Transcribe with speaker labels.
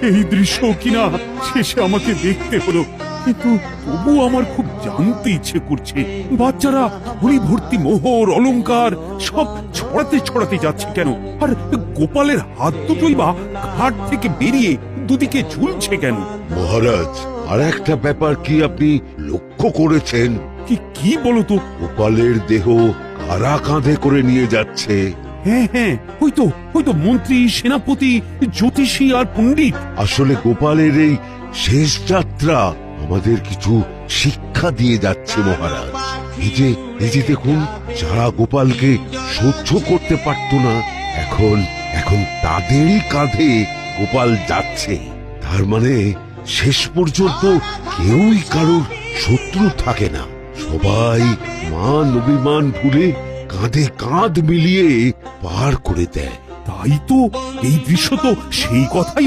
Speaker 1: এই দৃশ্য কিনা শেষে আমাকে দেখতে হলো, কিন্তু তবু আমার খুব জানতে ইচ্ছে করছে বাচ্চারা ঝুড়ি ভর্তি মোহর অলংকার সব ছড়াতে ছড়াতে যাচ্ছে কেন, আর গোপালের হাত দুটোই বা ঘাট থেকে বেরিয়ে দুদিকে ঝুলছে কেন?
Speaker 2: মহারাজ, আর একটা ব্যাপার কি আপনি লক্ষ্য করেছেন?
Speaker 1: কি কি বলো তো?
Speaker 2: গোপালের দেহ কারা কাঁধে করে নিয়ে যাচ্ছে?
Speaker 1: হ্যাঁ হ্যাঁ, ওই তো মন্ত্রী, সেনাপতি, জ্যোতিষী আর পণ্ডিত।
Speaker 2: আসলে গোপালের এই শেষ যাত্রা আমাদের কিছু শিক্ষা দিয়ে যাচ্ছে মহারাজ। এই যে দেখুন, যারা গোপালকে সহ্য করতে পারত না, এখন তাদেরই কাঁধে গোপাল যাচ্ছে। তার মানে শেষ পর্যন্ত কেউই কারোর শত্রু থাকে না, সবাই মান অভিমান ভুলে কাঁধে কাঁধ মিলিয়ে পার করে দেয়।
Speaker 1: তাই তো, এই দৃশ্য তো সেই কথাই